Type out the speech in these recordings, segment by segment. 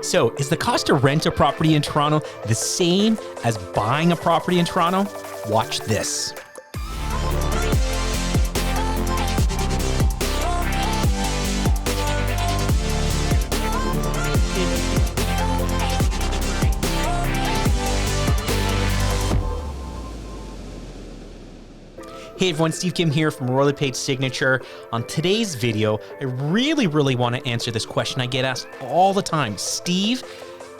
So is the cost to rent a property in Toronto the same as buying a property in Toronto? Watch this. Hey everyone, Steve Kim here from Royally Paid Signature. On today's video, I really want to answer this question I get asked all the time. Steve,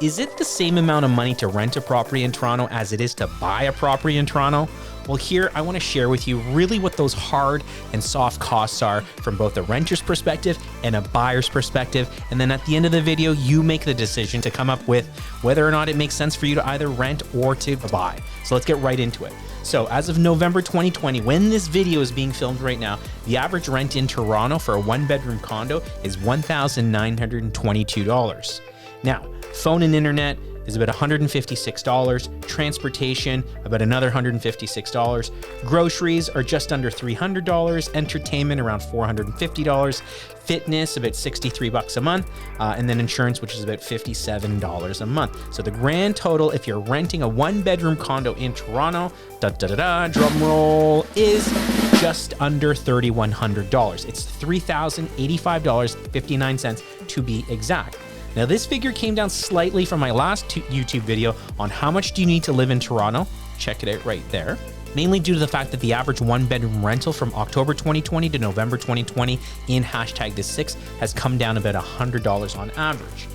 is it the same amount of money to rent a property in Toronto as it is to buy a property in Toronto? Well, here I want to share with you really what those hard and soft costs are from both a renter's perspective and a buyer's perspective. And then at the end of the video, you make the decision to come up with whether or not it makes sense for you to either rent or to buy. So let's get right into it. So as of November 2020, when this video is being filmed right now, the average rent in Toronto for a one-bedroom condo is $1,922. Now, phone and internet is about $156, transportation about another $156, groceries are just under $300, entertainment around $450, fitness about $63 a month, and then insurance, which is about $57 a month. So the grand total, if you're renting a one-bedroom condo in Toronto, drum roll, is just under $3,100. It's $3,085.59 to be exact. Now this figure came down slightly from my last YouTube video on how much do you need to live in Toronto. Check it out right there. Mainly due to the fact that the average one-bedroom rental from October 2020 to November 2020 in #this6 has come down about $100 on average.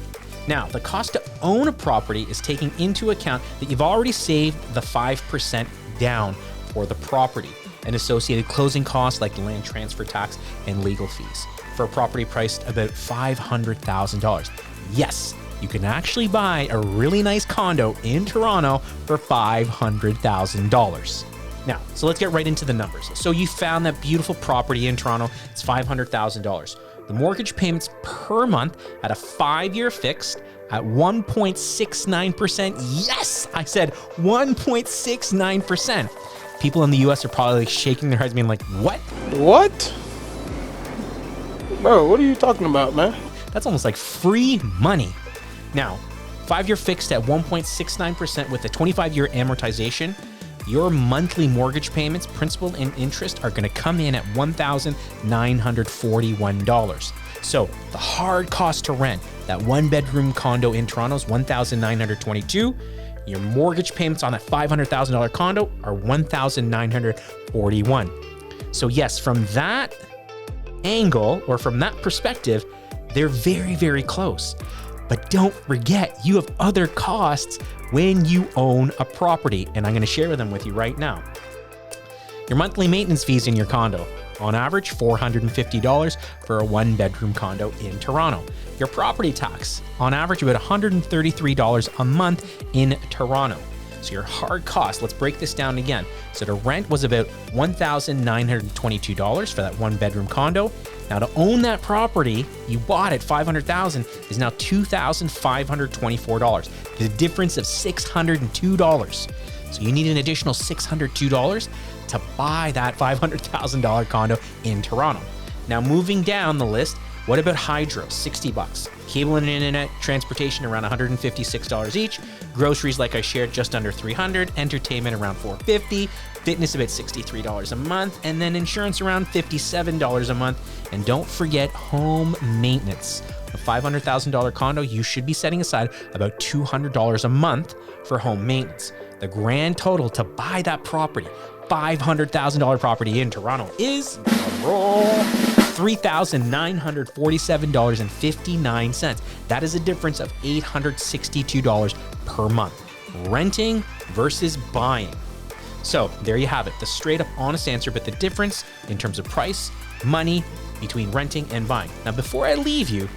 Now, the cost to own a property is taking into account that you've already saved the 5% down for the property and associated closing costs like land transfer tax and legal fees for a property priced about $500,000. Yes, you can actually buy a really nice condo in Toronto for $500,000. Now, so let's get right into the numbers. So you found that beautiful property in Toronto, it's $500,000. The mortgage payments per month at a 5-year fixed at 1.69%. Yes, I said 1.69%. People in the US are probably shaking their heads being like, what? What? Bro, what are you talking about, man? That's almost like free money. Now, 5-year fixed at 1.69% with a 25-year amortization, your monthly mortgage payments, principal and interest, are going to come in at $1,941. So the hard cost to rent that one-bedroom condo in Toronto is $1,922. Your mortgage payments on that $500,000 condo are $1,941. So yes, from that angle or from that perspective, they're very close. But don't forget, you have other costs when you own a property, and I'm going to share them with you right now. Your monthly maintenance fees in your condo, on average $450 for a one-bedroom condo in Toronto. Your property tax, on average about $133 a month in Toronto. So your hard cost, let's break this down again. So the rent was about $1,922 for that one-bedroom condo. Now to own that property, you bought it $500,000 is now $2,524. The difference of $602. So you need an additional $602 to buy that $500,000 condo in Toronto. Now moving down the list, what about hydro? $60. Cable and internet, transportation around $156 each. Groceries, like I shared, just under $300. Entertainment around $450. Fitness about $63 a month. And then insurance around $57 a month. And don't forget home maintenance. A $500,000 condo, you should be setting aside about $200 a month for home maintenance. The grand total to buy that property, $500,000 property in Toronto, is $3,947.59. That is a difference of $862 per month. Renting versus buying. So there you have it, the straight up honest answer, but the difference in terms of price, money between renting and buying. Now, before I leave you,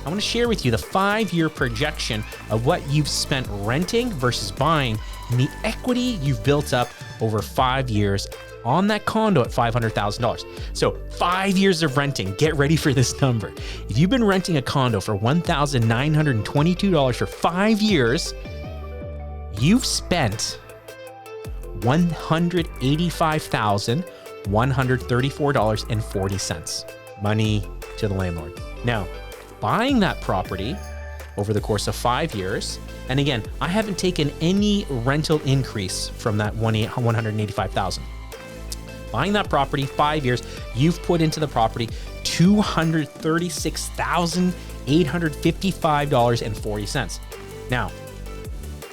I want to share with you the 5-year projection of what you've spent renting versus buying and the equity you've built up over 5 years on that condo at $500,000. So 5 years of renting, get ready for this number. If you've been renting a condo for $1,922 for 5 years, you've spent $185,134.40. Money to the landlord. Now, buying that property, over the course of 5 years. And again, I haven't taken any rental increase from that 185,000. Buying that property, 5 years, you've put into the property $236,855.40. Now,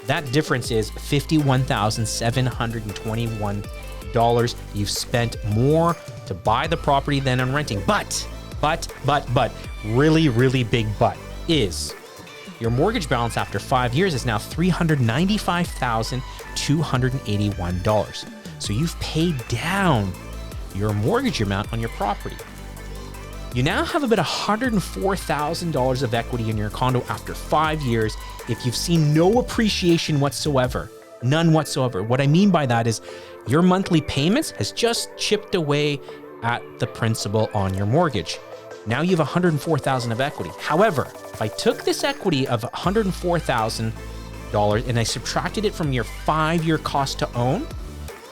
that difference is $51,721 you've spent more to buy the property than on renting. But, really big but is your mortgage balance after 5 years is now $395,281. So you've paid down your mortgage amount on your property. You now have about $104,000 of equity in your condo after 5 years if you've seen no appreciation whatsoever, none whatsoever. What I mean by that is your monthly payments has just chipped away at the principal on your mortgage. Now you have $104,000 of equity. However, if I took this equity of $104,000 and I subtracted it from your 5-year cost to own,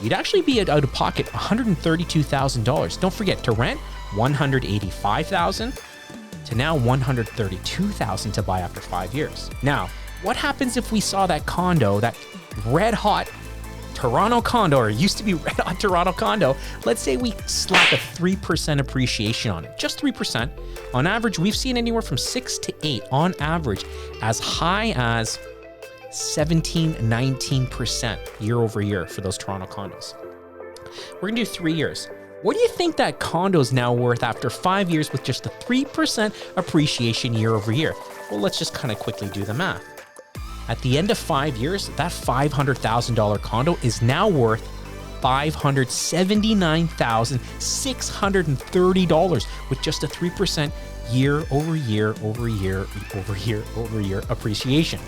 you'd actually be out of pocket $132,000. Don't forget, to rent, $185,000 to now $132,000 to buy after 5 years. Now, what happens if we saw that condo, that red hot Toronto condo, or used to be red hot Toronto condo, let's say we slap a 3% appreciation on it, just 3%. On average, we've seen anywhere from 6 to 8, on average, as high as 17, 19% year over year for those Toronto condos. We're gonna do 3 years. What do you think that condo is now worth after 5 years with just a 3% appreciation year over year? Well, let's just kind of quickly do the math. At the end of 5 years, that $500,000 condo is now worth $579,630 with just a 3% year over year appreciation.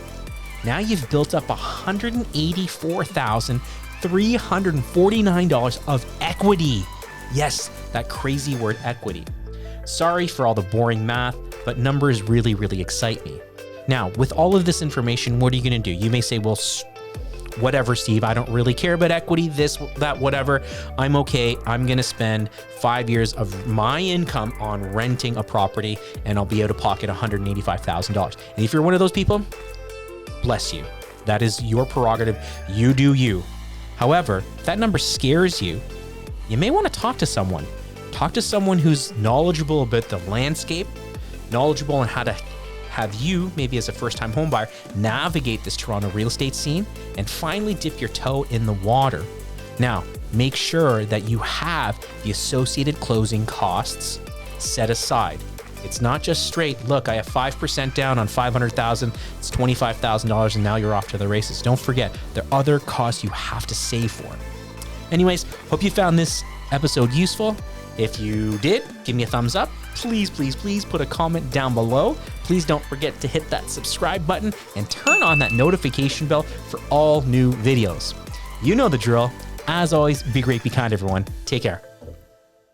Now you've built up $184,349 of equity. Yes, that crazy word equity. Sorry for all the boring math, but numbers really excite me. Now, with all of this information, what are you going to do? You may say, well, whatever, Steve, I don't really care about equity, this, that, whatever. I'm okay. I'm going to spend 5 years of my income on renting a property and I'll be out of pocket $185,000. And if you're one of those people, bless you. That is your prerogative. You do you. However, if that number scares you, you may want to talk to someone. Talk to someone who's knowledgeable about the landscape, knowledgeable on how to have you, maybe as a first-time home buyer, navigate this Toronto real estate scene and finally dip your toe in the water. Now, make sure that you have the associated closing costs set aside. It's not just straight, look, I have 5% down on $500,000, it's $25,000, and now you're off to the races. Don't forget, there are other costs you have to save for. Anyways, hope you found this episode useful. If you did, give me a thumbs up. Please put a comment down below. Please don't forget to hit that subscribe button and turn on that notification bell for all new videos. You know the drill. As always, be great, be kind, everyone. Take care.